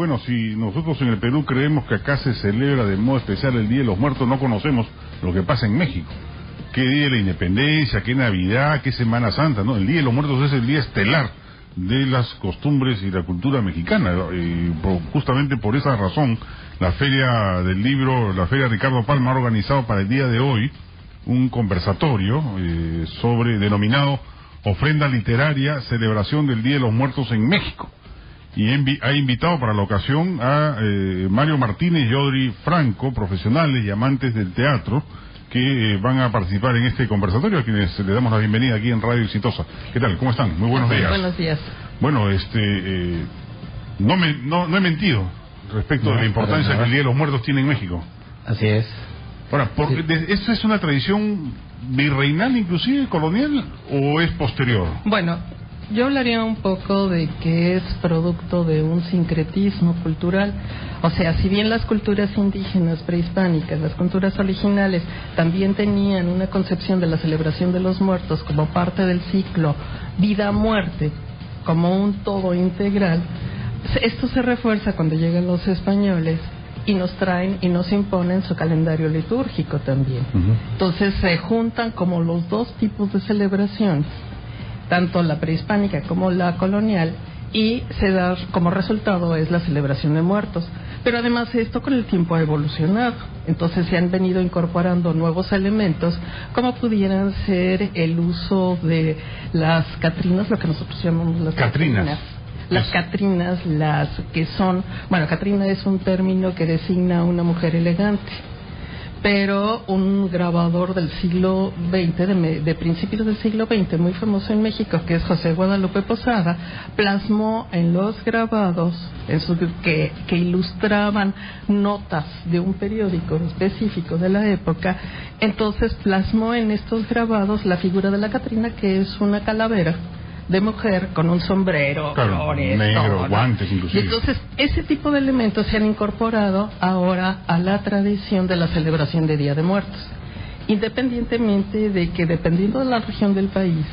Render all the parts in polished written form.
bueno, si nosotros en el Perú creemos que acá se celebra de modo especial el Día de los Muertos, no conocemos lo que pasa en México. ¿Qué Día de la Independencia, qué Navidad, qué Semana Santa? ¿No? El Día de los Muertos es el día estelar de las costumbres y la cultura mexicana. Justamente por esa razón, la Feria del Libro, la Feria Ricardo Palma ha organizado para el día de hoy un conversatorio denominado Ofrenda Literaria, Celebración del Día de los Muertos en México. Y ha invitado para la ocasión a Mario Martínez y Audrey Franco, profesionales y amantes del teatro, que van a participar en este conversatorio, a quienes le damos la bienvenida aquí en Radio Exitosa. ¿Qué tal? ¿Cómo están? Muy buenos días. Buenos días. Bueno, no he mentido respecto de la importancia que el Día de los Muertos tiene en México. Así es. Ahora, ¿esto es una tradición virreinal, inclusive colonial, o es posterior? Bueno, yo hablaría un poco de que es producto de un sincretismo cultural. O sea, si bien las culturas indígenas prehispánicas, las culturas originales, también tenían una concepción de la celebración de los muertos como parte del ciclo vida-muerte, como un todo integral, esto se refuerza cuando llegan los españoles y nos traen y nos imponen su calendario litúrgico también. Entonces se juntan como los dos tipos de celebración, tanto la prehispánica como la colonial, y se da como resultado es la celebración de muertos. Pero además esto con el tiempo ha evolucionado, entonces se han venido incorporando nuevos elementos, como pudieran ser el uso de las catrinas, lo que nosotros llamamos las catrinas. Las catrinas, las que son, bueno, catrina es un término que designa a una mujer elegante, pero un grabador del siglo XX, de principios del siglo XX, muy famoso en México, que es José Guadalupe Posada, plasmó en los grabados que ilustraban notas de un periódico específico de la época. Entonces plasmó en estos grabados la figura de la catrina, que es una calavera de mujer con un sombrero, flores, negro, guantes inclusive. Y entonces ese tipo de elementos se han incorporado ahora a la tradición de la celebración de Día de Muertos, independientemente de que, dependiendo de la región del país,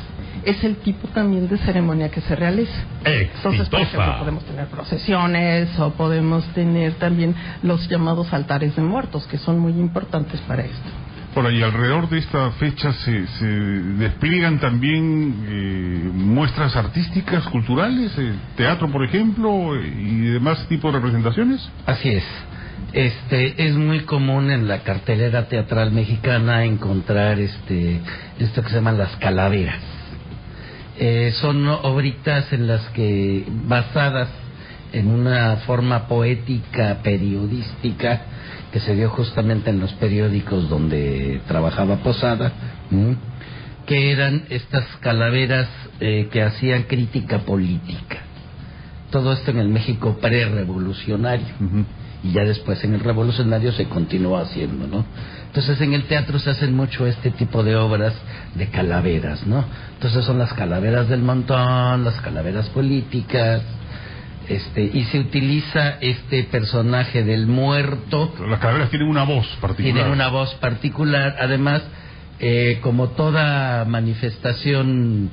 es el tipo también de ceremonia que se realiza. Entonces, por ejemplo, podemos tener procesiones o podemos tener también los llamados altares de muertos, que son muy importantes para esto. Y alrededor de esta fecha se despliegan también muestras artísticas, culturales, teatro, por ejemplo, y demás tipos de representaciones. Así es. Es muy común en la cartelera teatral mexicana encontrar esto que se llaman las calaveras. Son obritas en las que, basadas en una forma poética, periodística, que se dio justamente en los periódicos donde trabajaba Posada, que eran estas calaveras que hacían crítica política. Todo esto en el México pre-revolucionario, y ya después en el revolucionario se continuó haciendo, ¿no? Entonces en el teatro se hacen mucho este tipo de obras de calaveras, ¿no? Entonces son las calaveras del montón, las calaveras políticas, y se utiliza este personaje del muerto. Las calaveras tienen una voz particular. Tienen una voz particular, además, como toda manifestación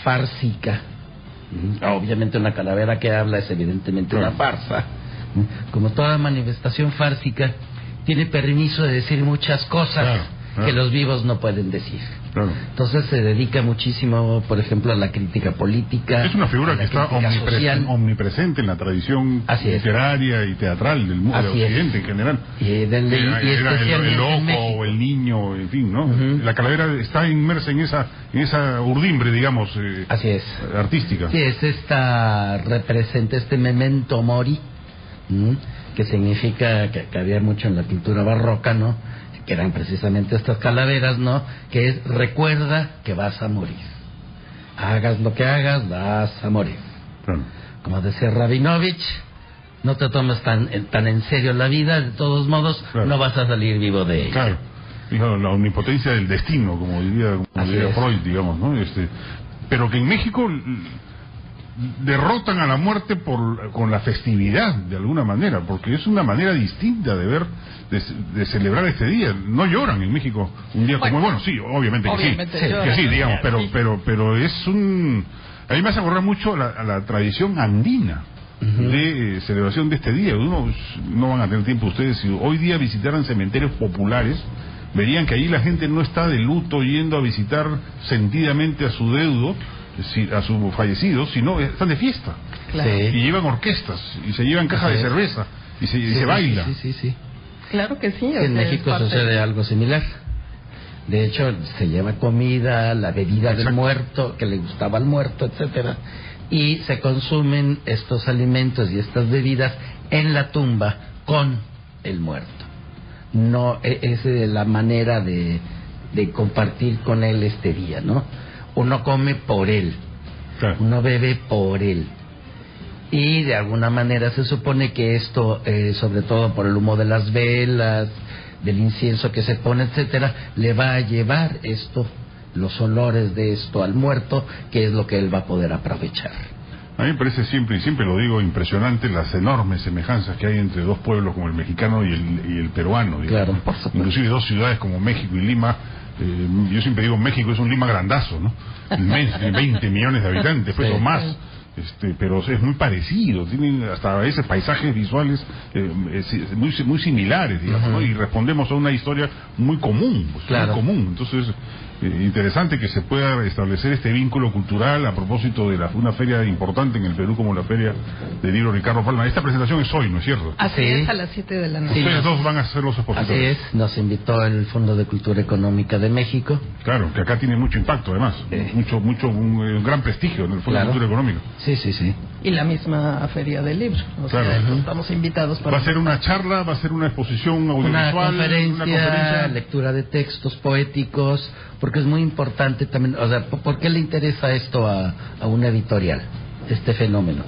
fársica. Obviamente una calavera que habla es evidentemente una farsa. Como toda manifestación fársica, tiene permiso de decir muchas cosas que los vivos no pueden decir. Entonces se dedica muchísimo, por ejemplo, a la crítica política. Es una figura que está omnipresente en la tradición literaria y teatral del mundo, de Occidente en general. El loco o el niño, en fin, ¿no? La calavera está inmersa en esa urdimbre, digamos, artística. Sí, es representa memento mori, que significa que había mucho en la pintura barroca, ¿no? Que eran precisamente estas calaveras, ¿no? Que es: recuerda que vas a morir. Hagas lo que hagas, vas a morir. Como decía Rabinovich, no te tomes tan en serio la vida, de todos modos no vas a salir vivo de ella. La omnipotencia del destino, como diría Freud, digamos, ¿no? Pero que en México derrotan a la muerte con la festividad, de alguna manera, porque es una manera distinta de celebrar este día. No lloran en México un día como sí, obviamente que sí, digamos, pero es a mí me hace acordar mucho a la tradición andina. de celebración de este día. No van a tener tiempo ustedes. Si hoy día visitaran cementerios populares, verían que ahí la gente no está de luto yendo a visitar sentidamente a su deudo, a su fallecido, sino están de fiesta. Claro. Sí. Y llevan orquestas, y se llevan cajas de cerveza, y se baila. Sí. Claro que sí. En México sucede algo similar. De hecho, se lleva comida, la bebida del muerto, que le gustaba al muerto, etcétera, y se consumen estos alimentos y estas bebidas en la tumba con el muerto. No es la manera de compartir con él este día, ¿no? Uno come por él, Claro. uno bebe por él. Y de alguna manera se supone que esto, sobre todo por el humo de las velas, del incienso que se pone, etcétera, le va a llevar los olores de esto al muerto, que es lo que él va a poder aprovechar. A mí me parece siempre, y siempre lo digo, impresionante las enormes semejanzas que hay entre dos pueblos como el mexicano y el peruano. Digamos. Claro, por supuesto. Inclusive dos ciudades como México y Lima. Yo siempre digo, México es un Lima grandazo, ¿no? Inmenso, tiene 20 millones de habitantes, pues, o más. Pero es muy parecido, tienen hasta a veces paisajes visuales muy similares, digamos, ¿no? Y respondemos a una historia muy común, pues, claro. muy común. Entonces, interesante que se pueda establecer este vínculo cultural a propósito de una feria importante en el Perú como la Feria del Libro Ricardo Palma. Esta presentación es hoy, ¿no es cierto? Así es, a las 7 de la noche. Ustedes dos van a ser los expositores. Así es, nos invitó el Fondo de Cultura Económica de México. Claro, que acá tiene mucho impacto, además, un gran prestigio en el Fondo de Cultura Económica. Sí. Y la misma Feria del Libro. O sea, estamos invitados para... ¿Va a ser una charla? ¿Va a ser una exposición audiovisual? Una conferencia, lectura de textos poéticos, porque es muy importante también, o sea, ¿por qué le interesa esto a una editorial, este fenómeno?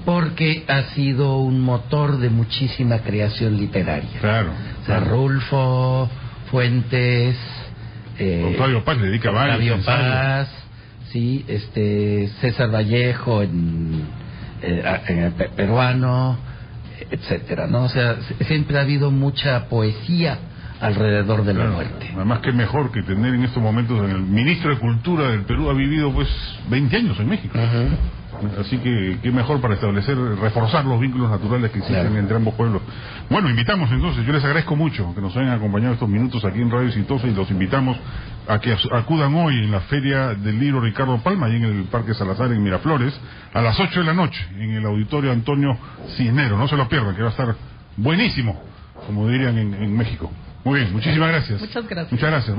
Porque ha sido un motor de muchísima creación literaria. Claro. O sea, Rulfo, Fuentes... Octavio Paz le dedica varios. Octavio Paz, sí, César Vallejo en el peruano, etcétera, ¿no? O sea, siempre ha habido mucha poesía alrededor de la muerte. Además, que mejor que tener en estos momentos el ministro de Cultura del Perú ha vivido pues 20 años en México. Así que qué mejor para reforzar los vínculos naturales que existen entre ambos pueblos. Bueno, invitamos entonces, yo les agradezco mucho que nos hayan acompañado estos minutos aquí en Radio Exitosa, y los invitamos a que acudan hoy en la Feria del Libro Ricardo Palma, ahí en el Parque Salazar en Miraflores, a las 8 de la noche, en el Auditorio Antonio Cisneros. No se lo pierdan, que va a estar buenísimo, como dirían en México. Muy bien, muchísimas gracias. Muchas gracias. Muchas gracias.